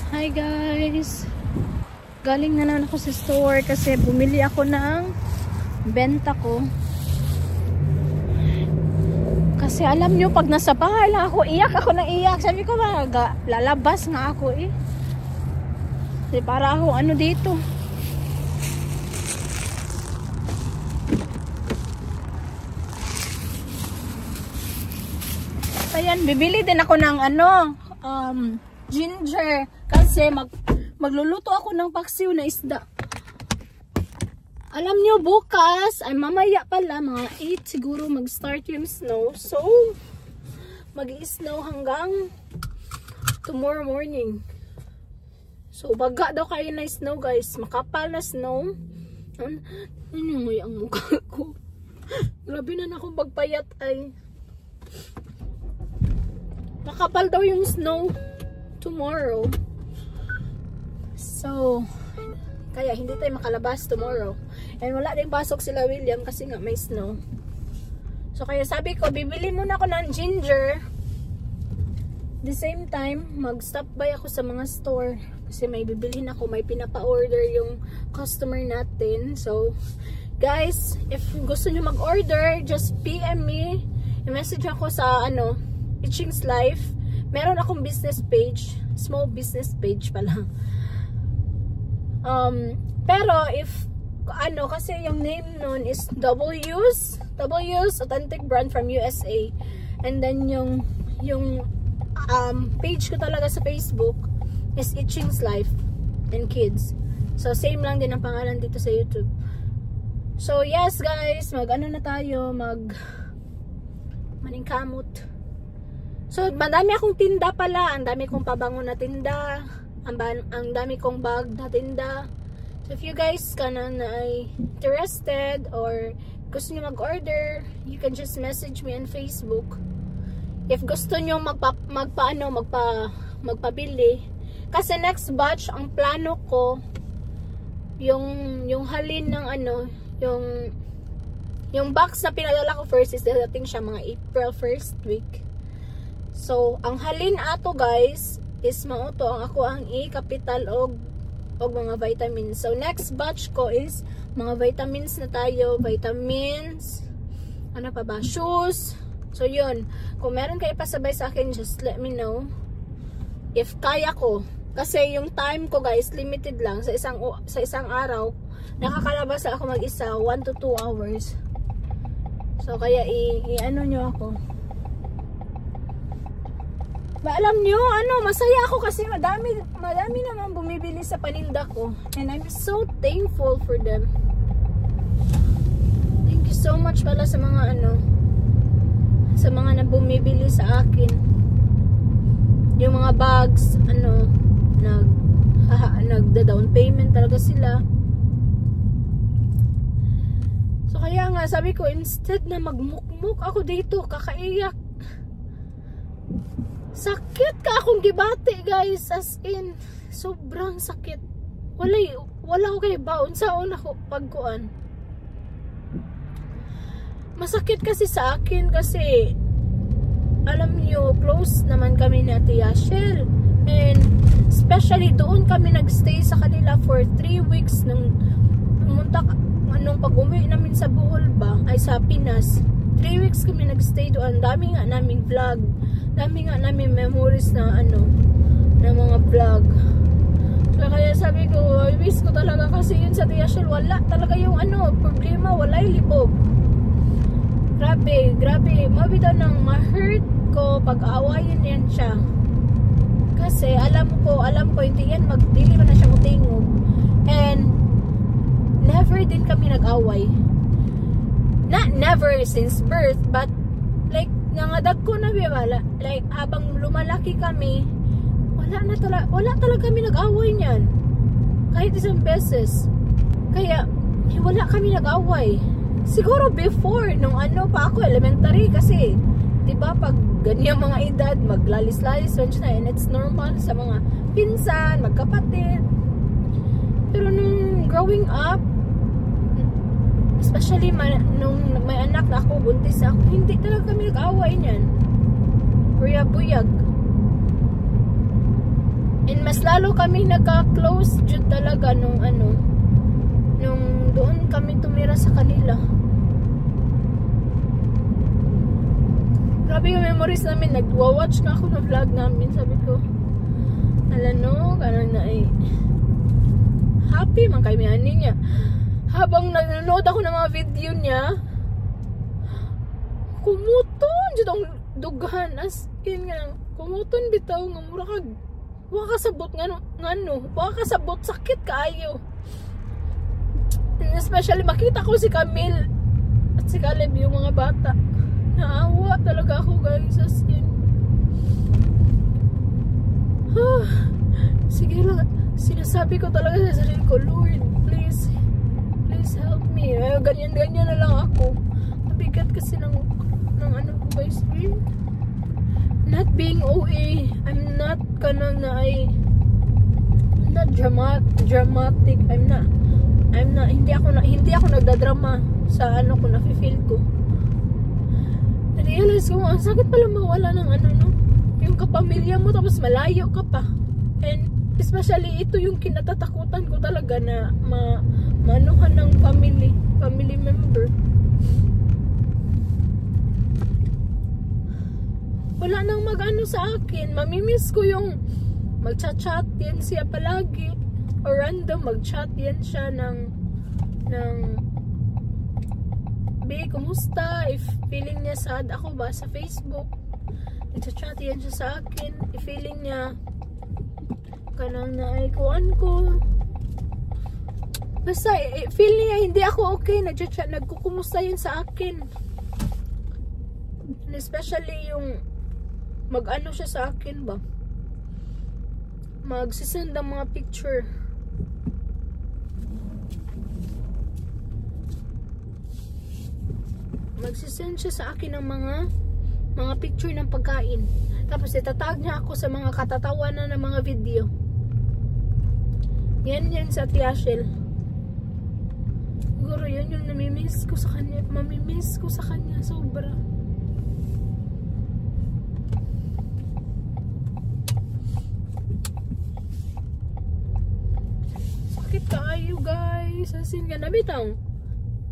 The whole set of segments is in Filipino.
Hi guys! Galing na naman ako sa store kasi bumili ako ng benta ko. Kasi alam nyo, pag nasa bahay lang ako, iyak ako ng iyak. Sabi ko ba, lalabas nga ako eh. Kasi para ako ano dito. Ayan, bibili din ako ng ano, ginger. Kasi magluluto ako ng paksiw na isda. Alam nyo, bukas, ay mamaya pala, mga 8 siguro mag-start yung snow. So, mag-i-snow hanggang tomorrow morning. So, baga daw kayo na snow guys. Makapal na snow. Ano yung ang mukha ko? Grabe na akong pagpayat ay. Makapal daw yung snow tomorrow. So, kaya hindi tayo makalabas tomorrow. And wala din pasok sila William kasi nga may snow. So, kaya sabi ko, bibili muna ako ng ginger. The same time, mag-stop by ako sa mga store. Kasi may bibilhin ako, may pinapa-order yung customer natin. So, guys, if gusto nyo mag-order, just PM me. I-message ako sa, Itchings Life. Meron akong business page. Small business page pala. Pero if kasi yung name nun is W's Authentic Brand from USA. And then yung page ko talaga sa Facebook is Itchings Life and Kids. So same lang din ang pangalan dito sa YouTube. So yes guys, mag-ano na tayo, maningkamot. So madami akong tinda pala, ang dami kong pabango na tinda. Ang dami kong bag na tinda. So if you guys ay interested or gusto nyo mag-order, you can just message me on Facebook. If gusto nyo magpabili. Kasi next batch, ang plano ko, yung halin ng yung box na pinadala ko first is dadating siya mga April 1st week. So, ang halin ato guys, is mauto ang ako ang i-capital og mga vitamins. So next batch ko is mga vitamins na tayo, vitamins, ano pa ba, shoes. So yun, kung meron kayo pasabay sa akin, just let me know if kaya ko. Kasi yung time ko guys, limited lang sa isang araw. Nakakalabas ako mag-isa 1 to 2 hours. So kaya i-ano nyo ako. Alam nyo, masaya ako kasi madami naman bumibili sa paninda ko. And I'm so thankful for them. Thank you so much pala sa mga sa mga na bumibili sa akin. Yung mga bags, nagda-down payment talaga sila. So kaya nga, sabi ko, instead na magmukmuk ako dito, kakaiyak. Sakit ka akong gibati guys, as in sobrang sakit. Wala ko kay baon sa una ko pagkuan. Masakit kasi sa akin kasi alam niyo, close naman kami ni Ate Yashel. And especially doon kami nagstay sa kanila for 3 weeks nung pag-uwi namin sa Bohol ba, ay sa Pinas. 3 weeks kami nagstay doon. Dami nga naming vlog. Dami nga namin memories na na mga vlog. So kaya sabi ko, I wish ko talaga kasi yun sa Tiashel, wala talaga yung problema, wala yung libog. Grabe. Mabitaw nang ma-hurt ko pag-aawayin yan siya. Kasi alam ko hindi yan dili man na siya mutingog. And never din kami nag-away. Not never since birth, but like nangadag ko na wala. Like habang lumalaki kami, wala talaga kami nag-away niyan. Kahit isang beses. Kaya wala kami nag-away. Siguro before nung pa ako elementary kasi 'di ba pag ganyan mga edad maglalis-lalis na, and it's normal sa mga pinsan, magkapatid. Pero nung growing up, especially nung may anak na ako, buntis ako, hindi talaga kami nag-away niyan. Buyag. And mas lalo kami nagka-close jud talaga nung nung doon kami tumira sa kanila. Grabe yung memories namin. Nag-watch na ako ng vlog namin. Sabi ko, ganun na eh. Happy man kay ani niya. Habang nanonood ako ng mga video niya, kumuton dito ang dughan. As in nga, kumuton bitaw nga mura kag waka kasabot waka kasabot sakit kaayo. And especially makita ko si Camille at si Caleb, yung mga bata. Naawa talaga ako, guys, as in. Sige lang, sinasabi ko talaga sa sarili ko, Lord, please help me. Ganyan na lang ako. Mabigat kasi ng ano ko, guys, not being OA. I'm not dramatic. Hindi ako nagdadrama sa ano ko, nafe-feel ko. Na-realize ko, ang sakit pala mawala ng yung kapamilya mo tapos malayo ka pa. And especially ito yung kinatatakutan ko talaga na maanuhan ng family member. Wala nang mag-ano sa akin. Mamimiss ko yung mag-chat yan siya palagi. Or random mag-chat yan siya ng Be, kumusta? If feeling niya sad ako ba sa Facebook, nagchat yan siya sa akin. If feeling niya kanang naikuan ko, basta feel niya hindi ako okay, nagkukumusta yan sa akin. And especially yung mag-ano siya sa akin ba, magsisend ang mga picture. Magsisend siya sa akin ng mga picture ng pagkain. Tapos itatag niya ako sa mga katatawanan ng mga video. Yan sa Tiashel. Siguro yun yung namimiss ko sa kanya. Mamimiss ko sa kanya sobra. Sakit kaayo, guys. Asin ka na bitaw.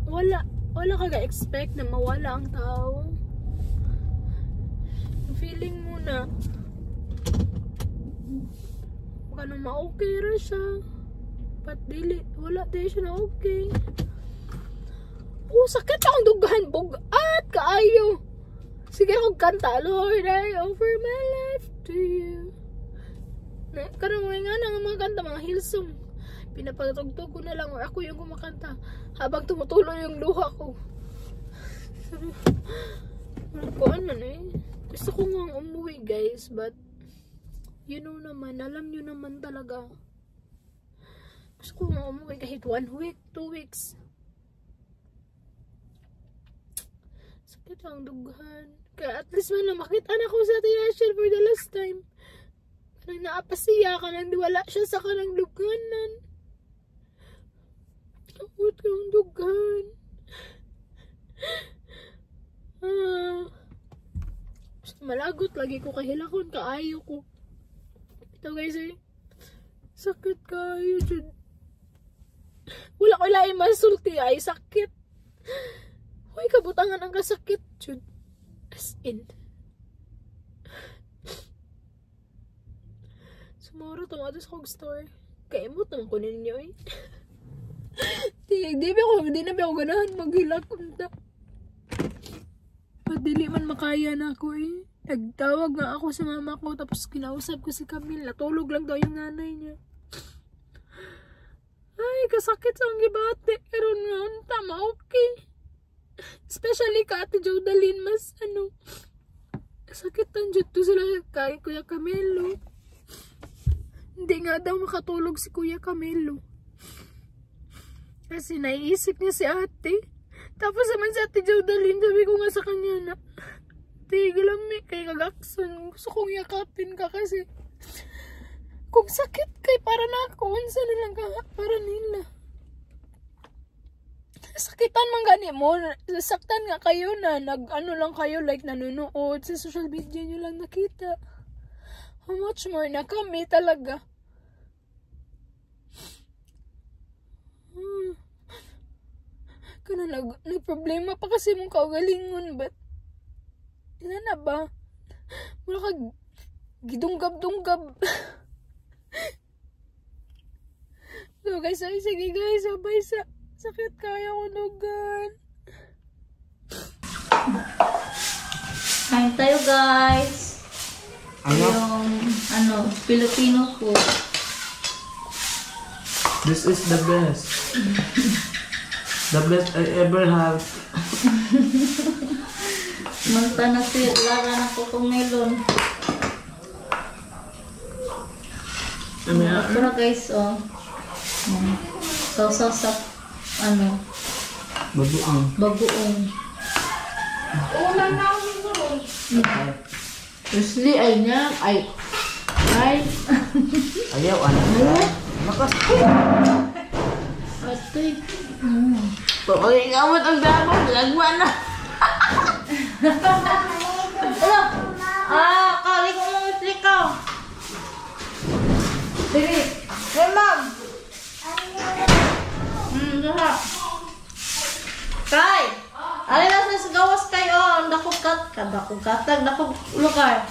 Wala ka ga-expect na mawala ang tao. Feeling mo na baka nang ma-okay ra siya, but wala din siya na okay. Sakit akong dugahan, bugat kaayo. Sige akong kanta, Lord, I offer my life to you. Karang nga nga mga kanta, mga Hillsong, pinapatugtog ko na lang or ako yung kumakanta habang tumutuloy yung luha ko. Kuan man eh. Gusto ko nga umuwi, guys, but you know naman, alam nyo naman talaga. Gusto ko nga umuwi kahit 1 week, 2 weeks. Sakit ang dughan. Kaya at least man na makita na ko sa Tiashel for the last time. Kanang naapasiya ka nang wala siya sa kanang duganan. Takot kang dugan. Malagot lagi ko kahilakon, kaayo ko. Ito guys eh. Sakit kayo dyan. Wala ko ilaing masulti ay sakit. Huwag kabutangan ang kasakit dyan. As in. Sumuro tumatos kong store. Kaimot naman ko ninyo eh. Di na ako ganahan maghilak kunta. Padili man makaya na ako eh. Nagtawag nga ako sa mama ko tapos kinausap ko si Camille. Natulog lang daw yung nanay niya. Ay, kasakit sa ang gibate. Pero nga, tama, okay. Especially ka Ate Jodalyn, mas sakitan dyan to sila kay Kuya Camilo. Hindi nga daw makatulog si Kuya Camilo. Kasi naiisip niya si ate. Tapos naman si Ate Jodalyn, sabi ko nga sa kanya na, tigil lang kay kagakson. Gusto kong yakapin ka kasi kung sakit kay para na ako, unsa na lang ka para nila. Sakitan man gani mo, sasaktan nga kayo na, lang kayo, like nanonood, sa social media nyo lang nakita. how much more na kami talaga. Kana nagproblema pa kasi mong kaugalingon, but ilan na ba? Wala ka gidunggab-dunggab. So guys, sige guys, sabay sa sakit kaya ko nugan. Kain tayo guys. Yung Filipino food. This is the best. The best I ever have. Manta na si Lara na cocomelon. Pero guys, sausaw sa bagoong. Ulan na ako siguro. Usually ay niya, ay. Ayaw, ano? Makas. Atoy. Pag ikamot ang damo, lagwa na. Kali ko mong itlikaw. Diri. Hey, ma'am. Diha. Kay. Alin na sa gawas kayo. Dakog lugar.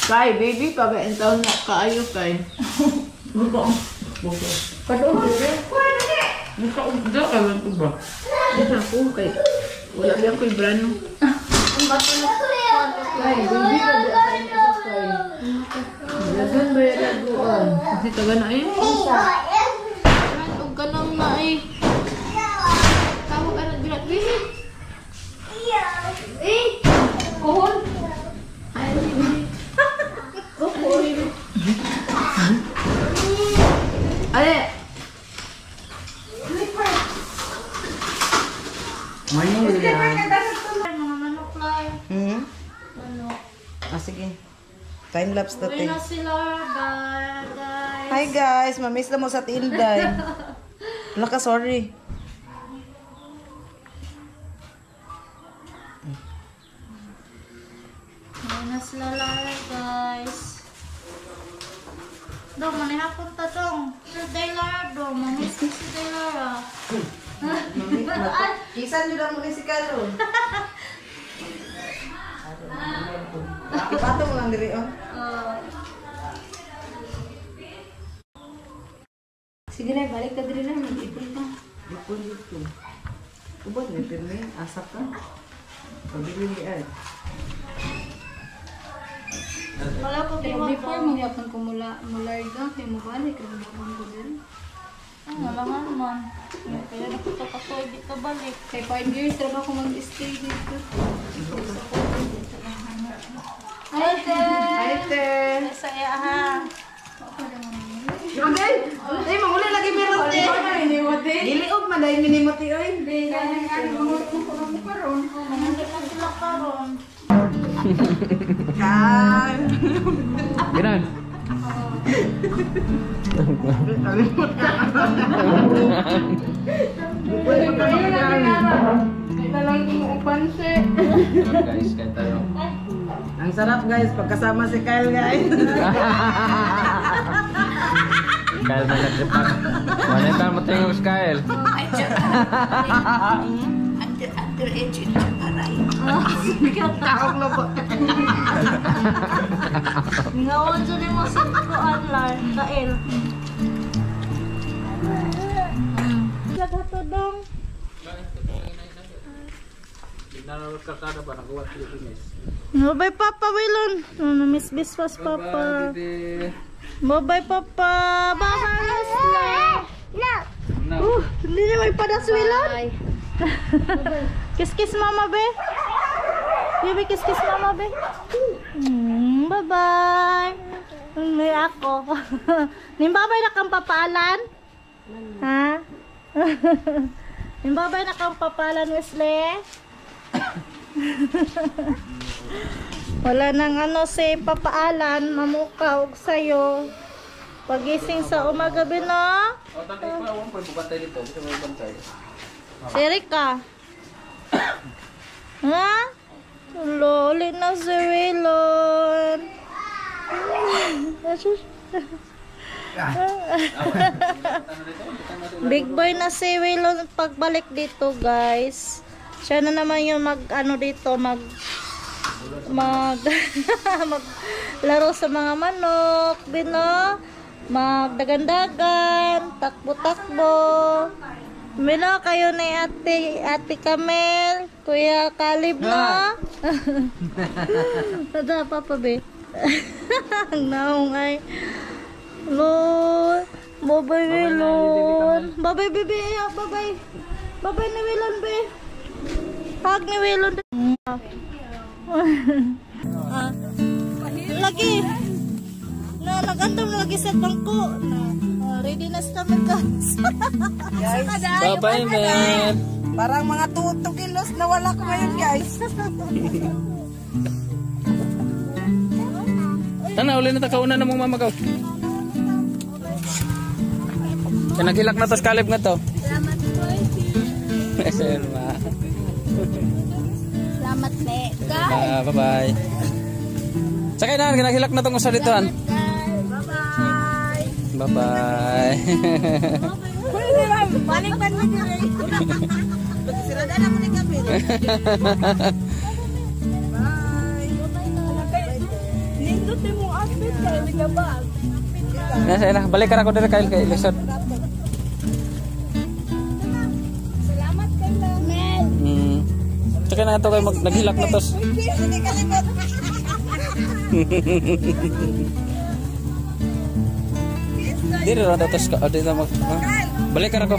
Kay, baby, pag-entaw na kaayo kay. Buka. Padoon dito. Buka ka lang ito ba? Ito ako kay wala lang ko ibrano. Ang bato na. Kay, baby, pag-entaw na kay. Lagan ba yung laguan? Kasi taga na eh. Huwag ka nang na eh. Tawag ka na bilat. Kuhon. Ay, Ale! Morning, William. Mga manok lang. Manok. Sige. Time-lapse na Uwi na sila, guys. Hi guys, mamiss na mo sa tinday. Wala ka, sorry. Uwi na sila, Lara, guys. Dong, manihapon ta dong. Si Lara, dong. Mamiss ko si Lara. Kisan nyo lang muna si Carol. Pato mo lang diri, oh. sige na, balik ka diri na. Mag-ipon ka. Ipon dito. Ubod, may pirmi. Asap ka. Pabili ni Ed. Wala ko Pero biwag before, magyapon ko mularga. Kaya mabalik. Kaya ko din. wala nga naman. Kaya nakapapatoy dito balik. Kaya 5 years talaga ako mag-stay dito. Hi, Hi, te. Saya ha. Yagay! Ay, mamuli lagi meron, te. Giliog, maday minimoti, oy. Manandit na sila karon. Kan. Ginan. Kaya lang kumuupan siya. Guys, kaya tayo. Ang sarap guys, pagkasama si Kyle guys. Kyle na nagsipak. Wala tayo matingog si Kyle. Underage in Chakaray. Kaok na po. Ngawan dyan yung mga sikuan lang. Kail. Lagat to dong. Nanawag ka kada ba? Nagawa Pilipinas. Bye Papa Wilon. Miss Biswas Papa. Bye Papa. Bye Leslie. Hindi na may padas Wilon. Kiss mama be. Baby kiss mama be. Bye bye. May ako. Nimbabay na kang papalan? Ha? Nimbabay na kang papalan Wesley? Wala nang si papaalan, mamukaw sa'yo. Pagising sa umagabi na. O, tatay pa, huwag pa bukantay dito. Gusto mo bukantay. Si Erika. Ha? Ulo, ulit na si Wilon. Big boy na si Wilon pagbalik dito, guys. Siya na naman yung dito, maglaro sa mga manok, magdagandagan, takbo-takbo. Mino, kayo ni Ate Camel, Kuya Kalib na. Tada, Papa Be. Ang naong ay. Lord, babay Wilon. Babay, bebe. Babay. Babay ni Wilon, be. Hug ni Wilon. Lagi. Nagandam lagi sa bangko. Ready na sa kami, guys. Bye-bye, man. Parang mga 2 kilos na wala ko ngayon, guys. Tana, uli na takauna na mong mamagaw. Naghilak na to sa Kalib nga to. Salamat po. Salamat, me. Bye-bye. Sakay na, naghilak na tong usa ditoan. Bye-bye. Bye-bye. Panik-panik na rin. Sirada na mo ni Camel. Nindot mo outfit kayo, hindi ka ba? Balik ka ako dito kay Lisod. Salamat kay Mel. Tsaka na ito kayo naghilak na tos. Dito na tos ka. Dito mag... Balik ka ako.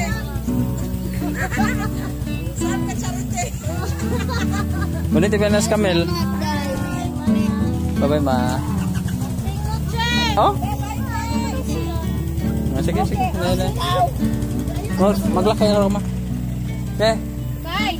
Saan ka, Charity? Bunit ibig na sa Camel. Bye-bye, ma. Oh? Sige, sige. Maglakay na ako, ma. Okay? Bye.